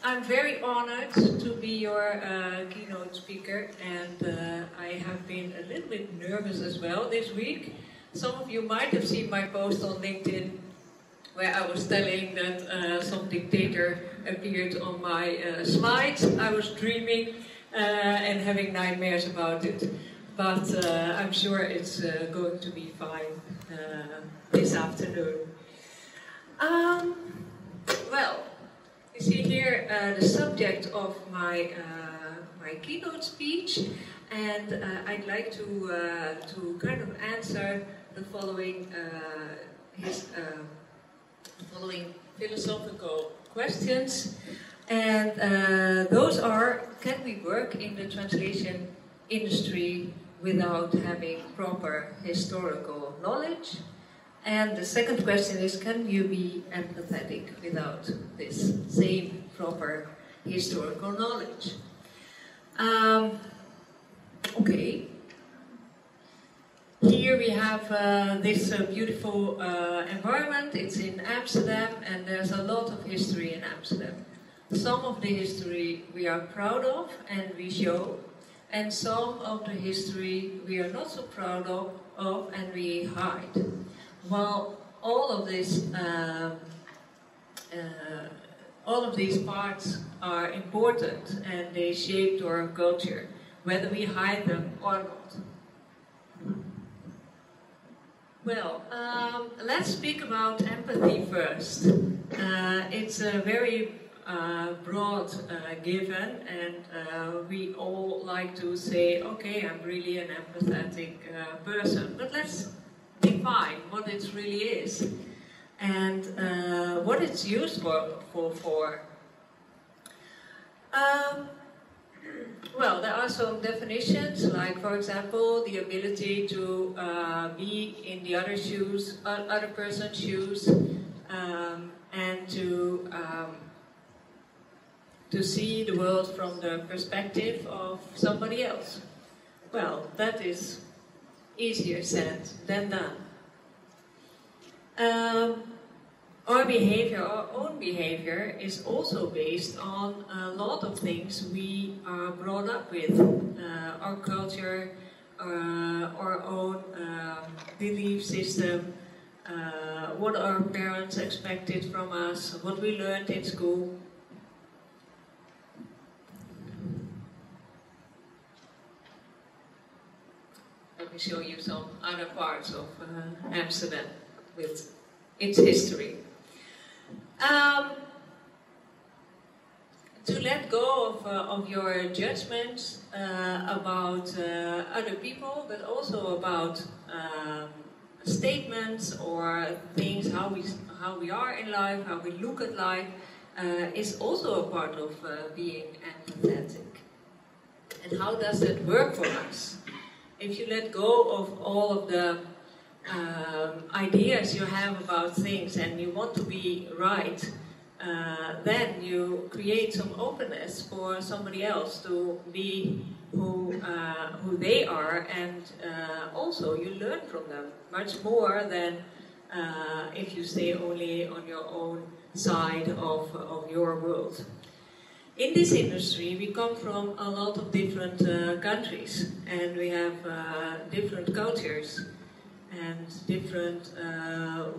I'm very honored to be your keynote speaker, and I have been a little bit nervous as well this week. Some of you might have seen my post on LinkedIn where I was telling that some dictator appeared on my slides. I was dreaming and having nightmares about it, but I'm sure it's going to be fine this afternoon. Well, you see here the subject of my my keynote speech, and I'd like to kind of answer the following following philosophical questions, and those are: can we work in the translation industry without having proper historical knowledge? And the second question is, can you be empathetic without this same proper historical knowledge? Okay. Here we have this beautiful environment. It's in Amsterdam, and there's a lot of history in Amsterdam. Some of the history we are proud of and we show, and some of the history we are not so proud of and we hide. Well, all of these parts are important, and they shaped our culture, whether we hide them or not. Well, let's speak about empathy first. It's a very broad given, and we all like to say, okay, I'm really an empathetic person, but let's define what it really is and what it's used for. Well, there are some definitions, like, for example, the ability to be in the other person's shoes, and to see the world from the perspective of somebody else. Well, that is easier said than done. Our behavior, our own behavior, is also based on a lot of things we are brought up with. Our culture, our own belief system, what our parents expected from us, what we learned in school. Let me show you some other parts of Amsterdam with its history. To let go of your judgments about other people, but also about statements or things, how we are in life, how we look at life, is also a part of being empathetic. And how does that work for us? If you let go of all of the ideas you have about things and you want to be right, then you create some openness for somebody else to be who they are, and also you learn from them much more than if you stay only on your own side of your world. In this industry, we come from a lot of different countries, and we have different cultures and different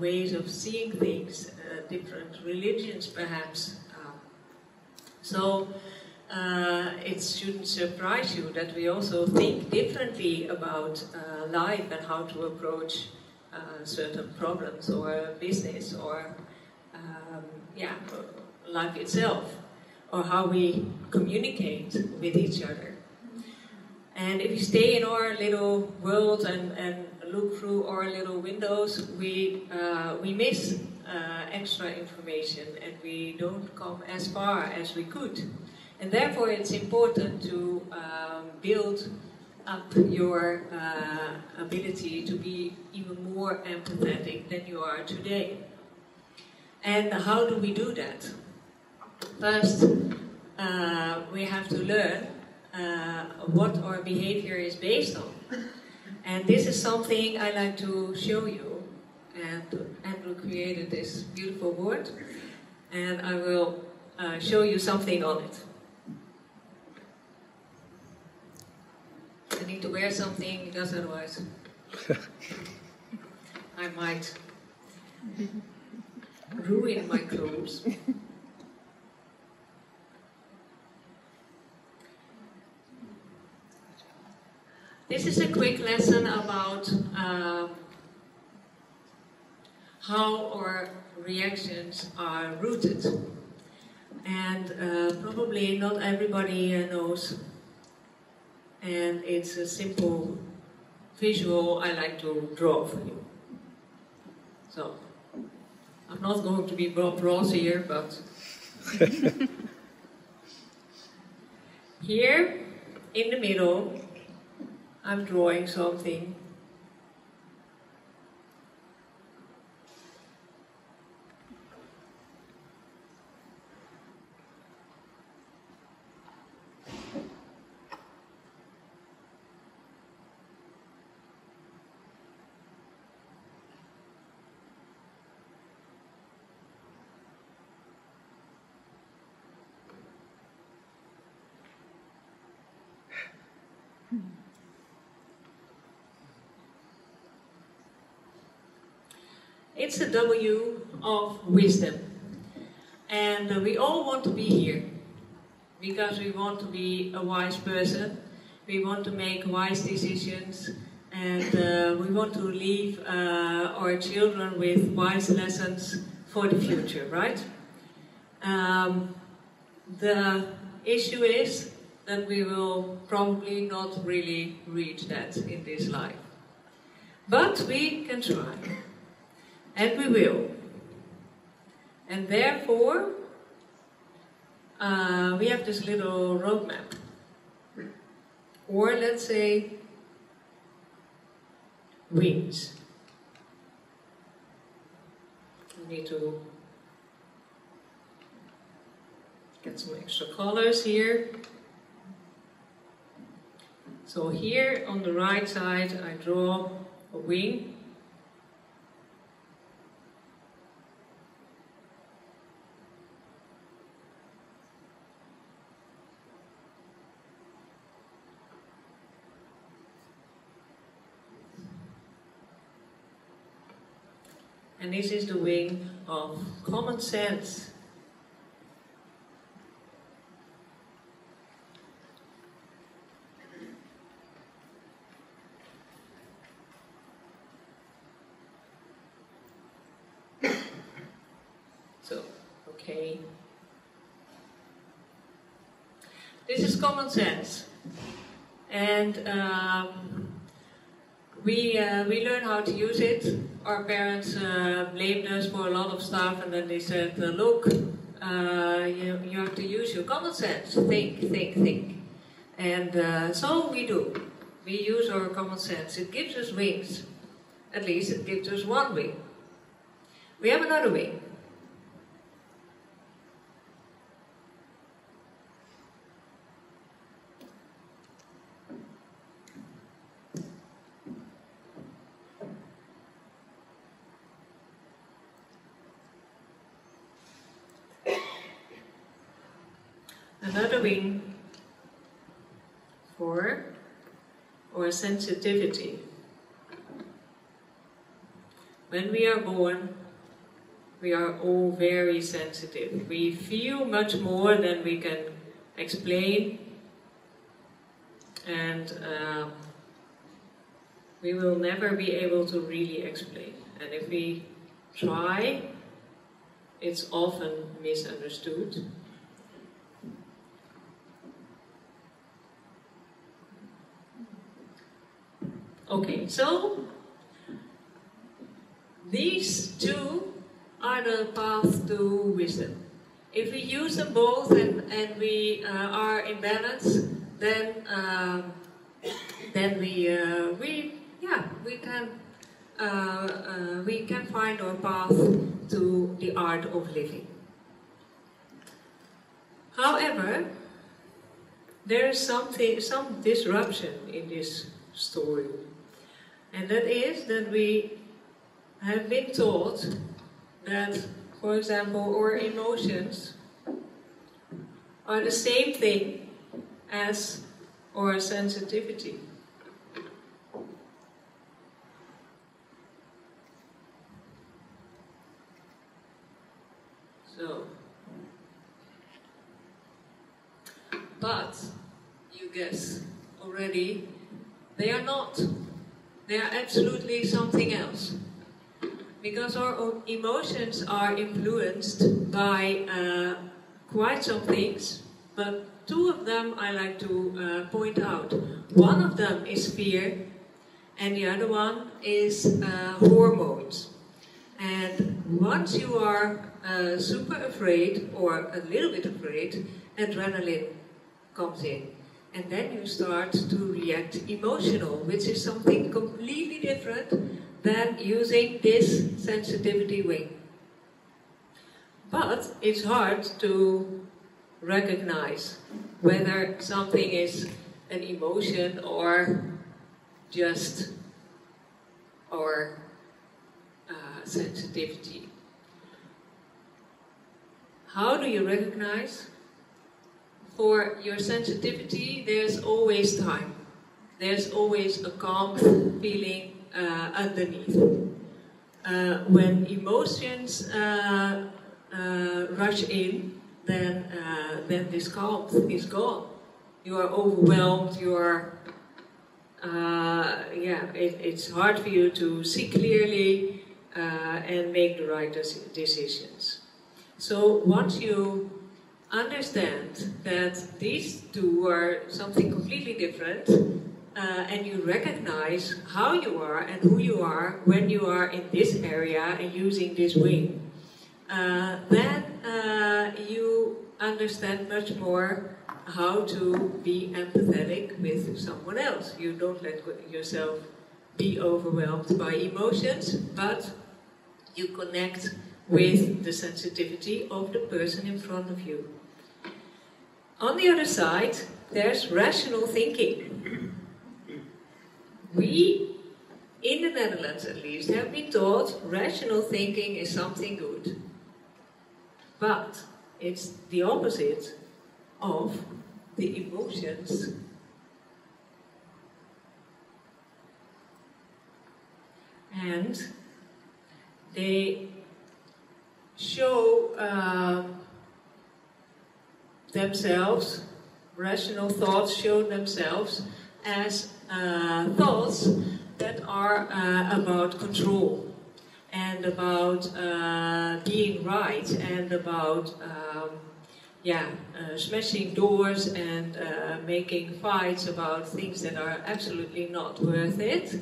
ways of seeing things, different religions perhaps. So it shouldn't surprise you that we also think differently about life and how to approach certain problems or business or life itself, or how we communicate with each other. And if we stay in our little world and look through our little windows, we miss extra information, and we don't come as far as we could. And therefore it's important to build up your ability to be even more empathetic than you are today. And how do we do that? First, we have to learn what our behavior is based on. And this is something I like to show you. And Andrew created this beautiful board. And I will show you something on it. I need to wear something because otherwise I might ruin my clothes. This is a quick lesson about how our reactions are rooted. And probably not everybody knows. And it's a simple visual I like to draw for you. So, I'm not going to be Bob Ross here, but here in the middle, I'm drawing something. It's a W of wisdom. And we all want to be here because we want to be a wise person, we want to make wise decisions, and we want to leave our children with wise lessons for the future, right? The issue is that we will probably not really reach that in this life. But we can try. And we will. And therefore, we have this little roadmap. Or let's say, wings. We need to get some extra colors here. So here on the right side, I draw a wing. And this is the wing of common sense. So, okay. This is common sense. And we learn how to use it. Our parents blamed us for a lot of stuff, and then they said, look, you have to use your common sense. Think. And so we do. We use our common sense. It gives us wings. At least it gives us one wing. We have another wing. Another wing for our sensitivity. When we are born, we are all very sensitive. We feel much more than we can explain, and we will never be able to really explain. And if we try, it's often misunderstood. Okay, so these two are the path to wisdom. If we use them both and we are in balance, then we can find our path to the art of living. However, there is some disruption in this story. And that is that we have been taught that, for example, our emotions are the same thing as our sensitivity. So, but you guess already, they are not. They are absolutely something else. Because our own emotions are influenced by quite some things, but two of them I like to point out. One of them is fear, and the other one is hormones. And once you are super afraid, or a little bit afraid, adrenaline comes in. And then you start to react emotional, which is something completely different than using this sensitivity wing. But it's hard to recognize whether something is an emotion or just our sensitivity. How do you recognize? For your sensitivity, there's always time. There's always a calm feeling underneath. When emotions rush in, then this calm is gone. You are overwhelmed. You are, it's hard for you to see clearly and make the right decisions. So once you understand that these two are something completely different, and you recognize how you are and who you are when you are in this area and using this wing, then you understand much more how to be empathetic with someone else. You don't let yourself be overwhelmed by emotions, but you connect with the sensitivity of the person in front of you. On the other side, there's rational thinking. We, in the Netherlands at least, have been taught rational thinking is something good. But it's the opposite of the emotions. And they show themselves, rational thoughts show themselves as thoughts that are about control and about being right and about smashing doors and making fights about things that are absolutely not worth it.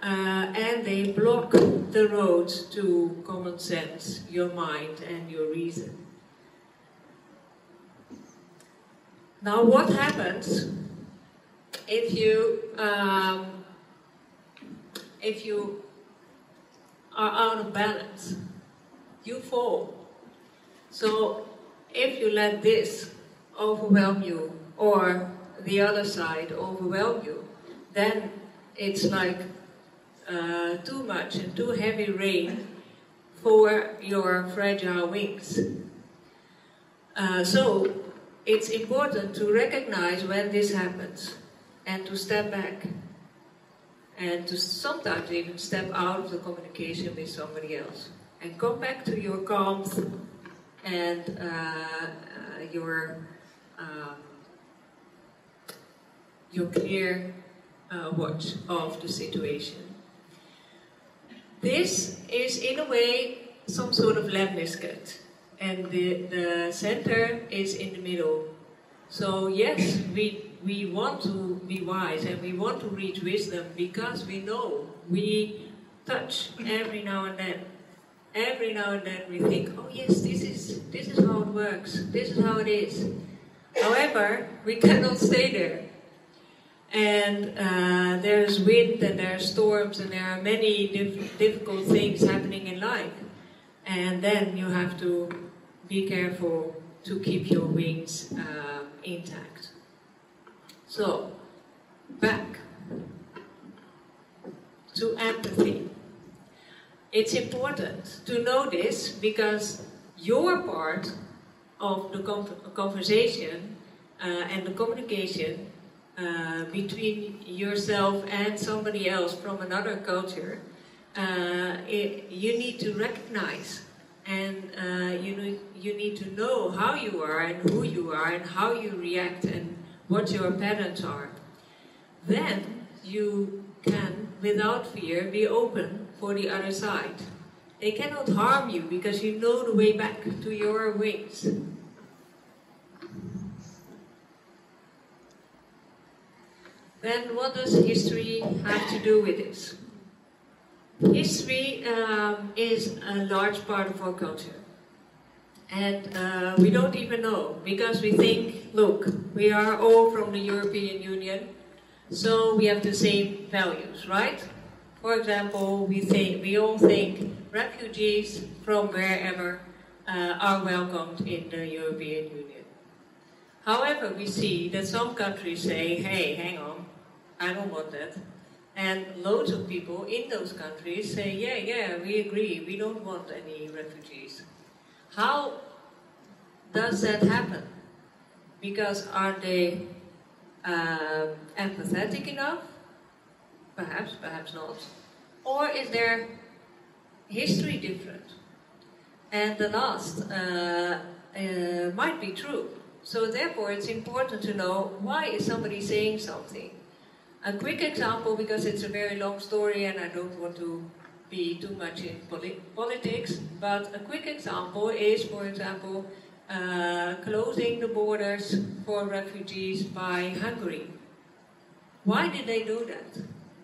And they block the road to common sense, your mind and your reason. Now what happens if you are out of balance? You fall. So if you let this overwhelm you or the other side overwhelm you, then it's like too much and too heavy rain for your fragile wings. So it's important to recognize when this happens and to step back and to sometimes even step out of the communication with somebody else and come back to your calm and your clear watch of the situation. This is in a way some sort of lemniscate, and the center is in the middle. So yes, we want to be wise and we want to reach wisdom because we know we touch every now and then. Every now and then we think, oh yes, this is how it works, this is how it is. However, we cannot stay there. And there's wind and there are storms and there are many difficult things happening in life. And then you have to be careful to keep your wings intact. So, back to empathy. It's important to know this because your part of the conversation and the communication between yourself and somebody else from another culture, you need to recognize, and you need to know how you are and who you are and how you react and what your patterns are. Then you can, without fear, be open for the other side. They cannot harm you because you know the way back to your wings. Then what does history have to do with this? History is a large part of our culture. And we don't even know, because we think, look, we are all from the European Union, so we have the same values, right? For example, we all think refugees from wherever are welcomed in the European Union. However, we see that some countries say, hey, hang on, I don't want that. And loads of people in those countries say, yeah, we agree, we don't want any refugees. How does that happen? Because are they empathetic enough? Perhaps, perhaps not. Or is their history different? And the last might be true. So therefore it's important to know, why is somebody saying something? A quick example, because it's a very long story and I don't want to be too much in politics, but a quick example is, for example, closing the borders for refugees by Hungary. Why did they do that?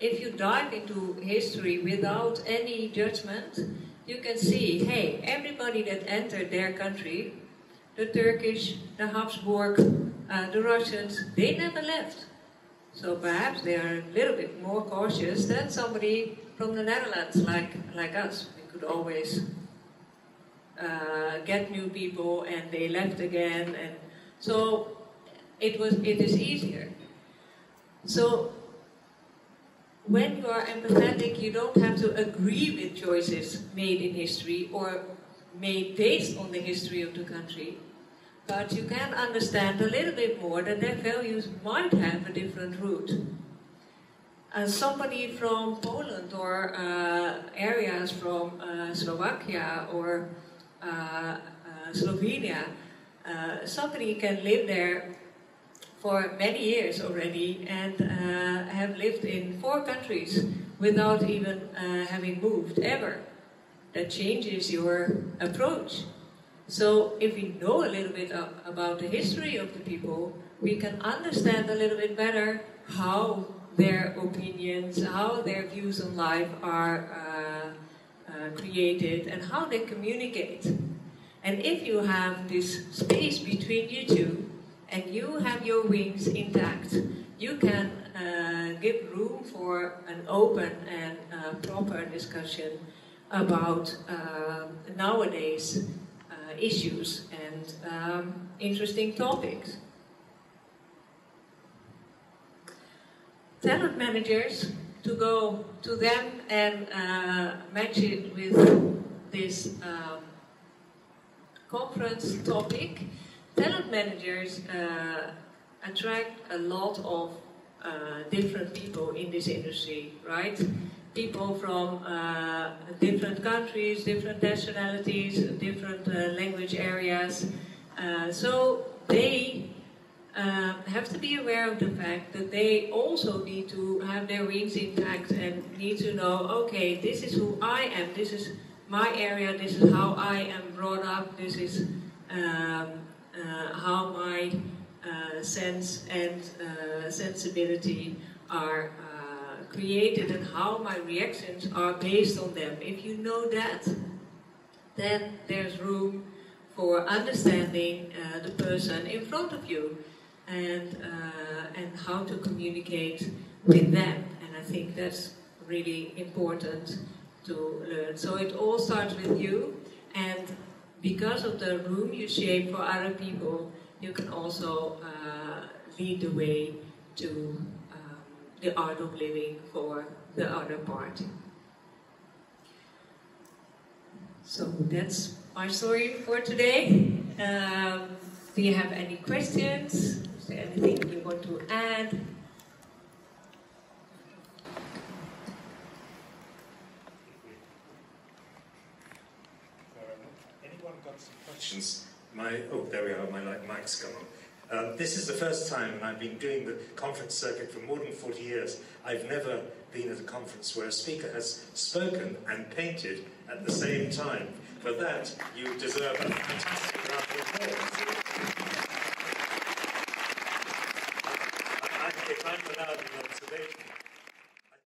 If you dive into history without any judgment, you can see, hey, everybody that entered their country, the Turkish, the Habsburg, the Russians, they never left. So perhaps they are a little bit more cautious than somebody from the Netherlands, like us. We could always get new people, and they left again, and so it is easier. So when you are empathetic, you don't have to agree with choices made in history or made based on the history of the country, but you can understand a little bit more that their values might have a different root. Somebody from Poland or areas from Slovakia or Slovenia, somebody can live there for many years already and have lived in 4 countries without even having moved ever. That changes your approach. So if we know a little bit about the history of the people, we can understand a little bit better how their opinions, how their views on life are created and how they communicate. And if you have this space between you two and you have your wings intact, you can give room for an open and proper discussion about nowadays issues and interesting topics. Talent managers, to go to them and match it with this conference topic, talent managers attract a lot of different people in this industry, right? People from different countries, different nationalities, different language areas. So they have to be aware of the fact that they also need to have their wings intact and need to know, okay, this is who I am, this is my area, this is how I am brought up, this is how my sense and sensibility are created and how my reactions are based on them. If you know that, then there's room for understanding the person in front of you and how to communicate with them. And I think that's really important to learn. So it all starts with you, and because of the room you shape for other people, you can also lead the way to the art of living for the other party. So that's my story for today. Do you have any questions? Is there anything you want to add? Anyone got some questions? Oh, there we are, my mic's come on. This is the first time, and I've been doing the conference circuit for more than 40 years, I've never been at a conference where a speaker has spoken and painted at the same time. For that, you deserve a fantastic round of applause.